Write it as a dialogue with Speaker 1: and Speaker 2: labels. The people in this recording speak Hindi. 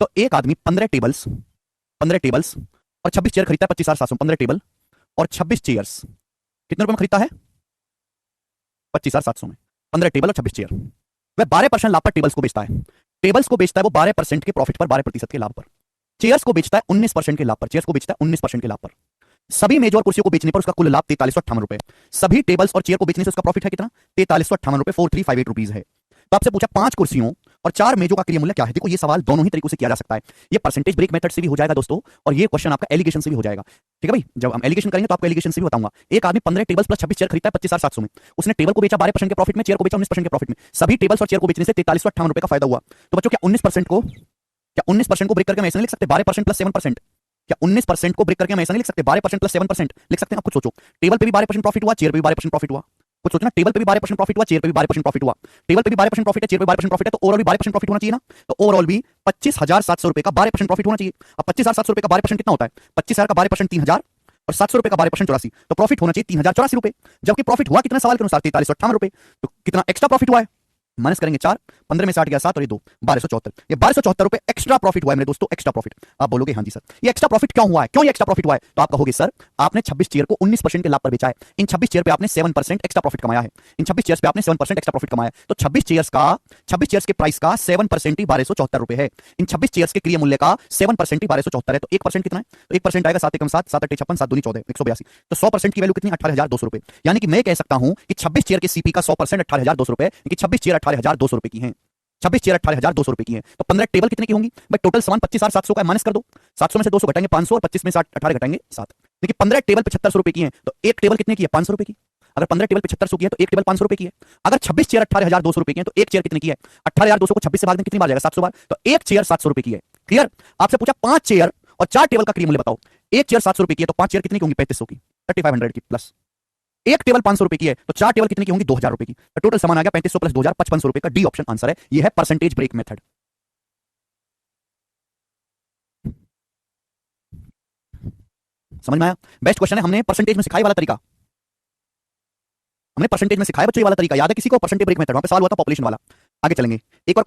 Speaker 1: तो एक आदमी 15 टेबल्स और 26 चेयर खरीदता है 25,700। 15 टेबल और 26 चेयर्स कितने रुपए में खरीदता है? 25,700 में। 15 टेबल और 26 चेयर। वह 12% लाभ पर टेबल्स को बेचता है। टेबल्स को बेचता है वो 12% के प्रॉफिट पर, 12% के लाभ पर। चेयर्स को बेचता है 19% के लाभ पर। चेयर्स को बेचता है 19% के लाभ पर। सभी मेज और कुर्सियों को बेचने पर उसका कुल लाभ 4358 रुपए। सभी टेबल्स और चेयर को बेचने से उसका प्रॉफिट है कितना? 4358 रुपए, 4358 रुपीज है। तो आपसे पूछा 5 कुर्सियों और 4 मेजों का क्रिय मूल्य क्या है। देखो ये सवाल दोनों ही तरीकों से किया जा सकता है। ये परसेंटेज ब्रेक मेथड से भी हो जाएगा दोस्तों, और ये क्वेश्चन आपका एलिगेशन से भी हो जाएगा। ठीक है भाई, जब हम एलिगेशन करेंगे तो आपको एलिगेशन से भी बताऊंगा। एक आदमी 15 टेबल्स प्लस 26 चेयर खरीदता है 25,700 में। उसने टेबल को बेचा 12% के प्रॉफिट में, चेयर को बेचा 19% के प्रॉफिट में। सभी टेबल्स और चेयर को बेचने से 4358 रुपए का फायदा हुआ। तो बच्चों क्या 19% को ब्रेक करके हम ऐसे नहीं लिख सकते 12% प्लस 7%? क्या 19% को ब्रेक करके हम ऐसा नहीं लिख सकते 12% प्लस 7% लिख सकते हैं? आप कुछ सोचो। टेबल पे भी 12% प्रॉफिट हुआ, चेयर पे भी 12% प्रॉफिट हुआ। कुछ सोचना, टेबल पे भी 12% प्रॉफिट हुआ, चेयर पे भी 12% प्रॉफिट हुआ। टेबल पे भी 12% प्रॉफिट है, चेयर पे 12% प्रॉफिट है, तो ओवरऑल भी 12% प्रॉफिट होना चाहिए ना। तो ओवरऑल भी 25,700 रुपए का 12% प्रॉफिट होना चाहिए। अब 25,700 रुपए का 12% कितना होता है? 25,000 का 12% 3,000 और 700 रुपए का 12% 84। तो प्रॉफिट होना चाहिए 3,084 रुपए। जबकि प्रॉफिट हुआ कितना सवाल के अनुसार? 4358 रुपए। तो कितना एक्स्ट्रा प्रॉफिट हुआ है? माइनस करेंगे 4, 15 में 60 गया 7 और ये 2, 1274। ये 1274 रुपए एक्स्ट्रा प्रॉफिट हुआ है मेरे दोस्तों, एक्स्ट्रा प्रॉफिट। आप बोलोगे हाँ जी सर, ये एक्स्ट्रा प्रॉफिट क्यों हुआ है? क्यों ये एक्स्ट्रा प्रॉफिट हुआ है? तो आप कहोगे सर आपने 26 चेयर को 19% के लाभ पर बेचा है। इन 26 चेयर पे आपने 7% एक्स्ट्रा प्रॉफिट कमाया है। इन 26 चेयर्स पे आपने 7% एक्स्ट्रा प्रॉफिट कमाया है। तो 26 चेयर्स के प्राइस का 7% ही 1274 रुपए है। इन 26 चेयर्स के क्रिय मूल्य का 7% ही 1274 है। तो 1% कितना है? तो 1% आएगा 7 एकम 7, 7 8 56, 7 दूनी 14, 182। तो 100% की वैल्यू कितनी? 18,200 रुपए। यानी कि मैं कह सकता हूं कि 26 चेयर के सीपी का 100% 18,200 रुपए, कि 26 चेयर 18,200 रुपए की है। 26 चेयर 18,200 रुपए की है। तो 15 टेबल कितने की होंगी भाई? टोटल सामान 25,700 का, माइनस कर दो। 700 में से 200 घटाएंगे 500, और 25 में से 18 घटाएंगे 7। देखिए 15 टेबल 7500 रुपए की है, तो एक टेबल कितने की है? 500 रुपए की। अगर 15 टेबल 7500 की है तो एक टेबल 500 रुपए की है। अगर 26 चेयर 18,200 रुपए की है तो एक चेयर कितने की है? 18,200 को 26 से भाग दें कितनी बार जाएगा? 700 बार। तो एक चेयर 700 रुपए की है। क्लियर? आपसे पूछा 5 चेयर और 4 टेबल का क्रिय मूल्य बताओ। एक चेयर 700 रुपए की है तो 5 चेयर कितने की होंगी? 3500 की, 3500 की प्लस। एक टेबल 500 रुपए की है तो 4 टेबल कितने की होंगी? 2,000 रुपए की। तो टोटल सामान आ गया 3500 प्लस 2,000, 5500 रुपए का। डी ऑप्शन आंसर है। यह है परसेंटेज ब्रेक मेथड। समझ में आया? बेस्ट क्वेश्चन है। हमने परसेंटेज में सिखाया वाला तरीका, हमने परसेंटेज में सिखाया बच्चों ये वाला तरीका याद है किसी को? परसेंटेज ब्रेक मेथड, वहां पे सवाल हुआ था पॉपुलेशन वाला। आगे चलेंगे। एक और